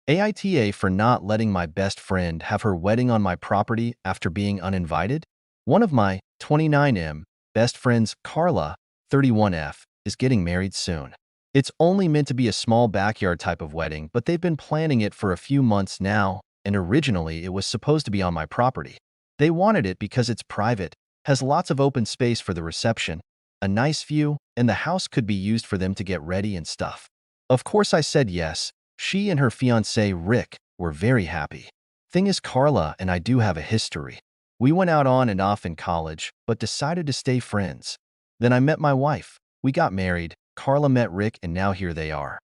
aita for not letting my best friend have her wedding on my property after being uninvited? One of my 29M best friends, Carla, 31F, is getting married soon. It's only meant to be a small backyard type of wedding, but they've been planning it for a few months now, and originally it was supposed to be on my property. They wanted it because it's private, has lots of open space for the reception, a nice view, and the house could be used for them to get ready and stuff. Of course I said yes. She and her fiancé, Rick, were very happy. Thing is, Carla and I do have a history. We went out on and off in college, but decided to stay friends. Then I met my wife. We got married. Carla met Rick, and now here they are.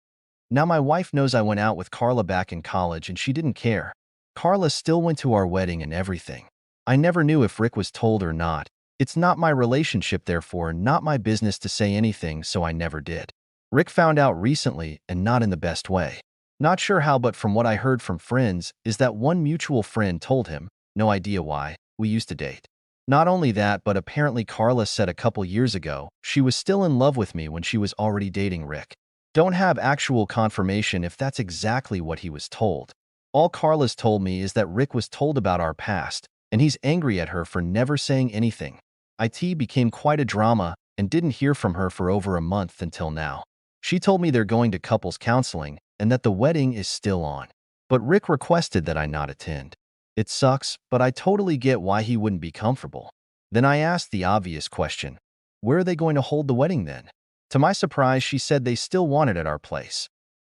Now my wife knows I went out with Carla back in college, and she didn't care. Carla still went to our wedding and everything. I never knew if Rick was told or not. It's not my relationship, therefore not my business to say anything, so I never did. Rick found out recently, and not in the best way. Not sure how, but from what I heard from friends is that one mutual friend told him, no idea why, we used to date. Not only that, but apparently Carla said a couple years ago she was still in love with me when she was already dating Rick. Don't have actual confirmation if that's exactly what he was told. All Carla's told me is that Rick was told about our past, and he's angry at her for never saying anything. It became quite a drama and didn't hear from her for over a month until now. She told me they're going to couples counseling and that the wedding is still on. But Rick requested that I not attend. It sucks, but I totally get why he wouldn't be comfortable. Then I asked the obvious question, where are they going to hold the wedding then? To my surprise, she said they still want it at our place.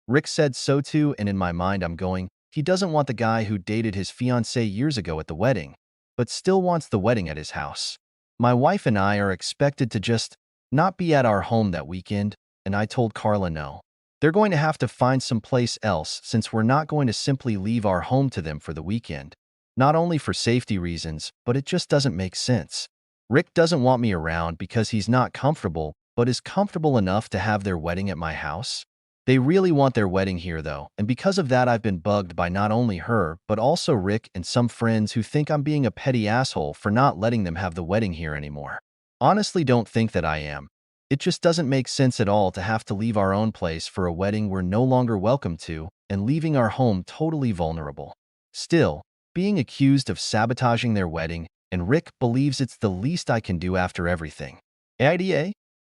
Rick said so too, and in my mind I'm going, he doesn't want the guy who dated his fiancée years ago at the wedding, but still wants the wedding at his house. My wife and I are expected to just not be at our home that weekend, and I told Carla no. They're going to have to find some place else since we're not going to simply leave our home to them for the weekend. Not only for safety reasons, but it just doesn't make sense. Rick doesn't want me around because he's not comfortable, but is comfortable enough to have their wedding at my house. They really want their wedding here though, and because of that I've been bugged by not only her, but also Rick and some friends who think I'm being a petty asshole for not letting them have the wedding here anymore. Honestly, don't think that I am. It just doesn't make sense at all to have to leave our own place for a wedding we're no longer welcome to and leaving our home totally vulnerable. Still, being accused of sabotaging their wedding, and Rick believes it's the least I can do after everything. Aita?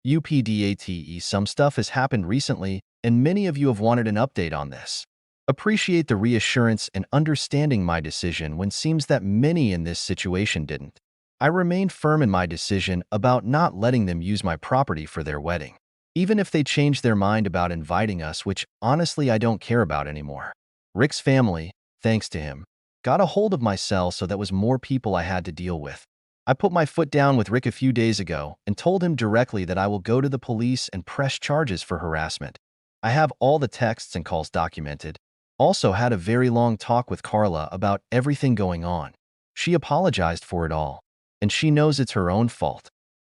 Update, some stuff has happened recently, and many of you have wanted an update on this. Appreciate the reassurance and understanding my decision when seems that many in this situation didn't. I remained firm in my decision about not letting them use my property for their wedding, even if they changed their mind about inviting us, which honestly I don't care about anymore. Rick's family, thanks to him, got a hold of my cell, so that was more people I had to deal with. I put my foot down with Rick a few days ago and told him directly that I will go to the police and press charges for harassment. I have all the texts and calls documented. Also had a very long talk with Carla about everything going on. She apologized for it all, and she knows it's her own fault.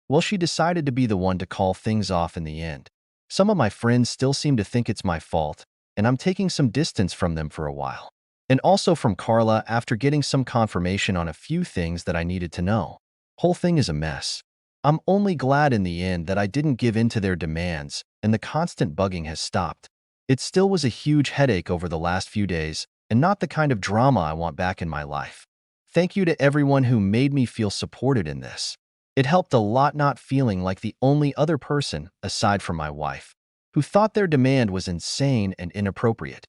Well, she decided to be the one to call things off in the end. Some of my friends still seem to think it's my fault, and I'm taking some distance from them for a while. And also from Carla after getting some confirmation on a few things that I needed to know. Whole thing is a mess. I'm only glad in the end that I didn't give in to their demands and the constant bugging has stopped. It still was a huge headache over the last few days and not the kind of drama I want back in my life. Thank you to everyone who made me feel supported in this. It helped a lot not feeling like the only other person, aside from my wife, who thought their demand was insane and inappropriate.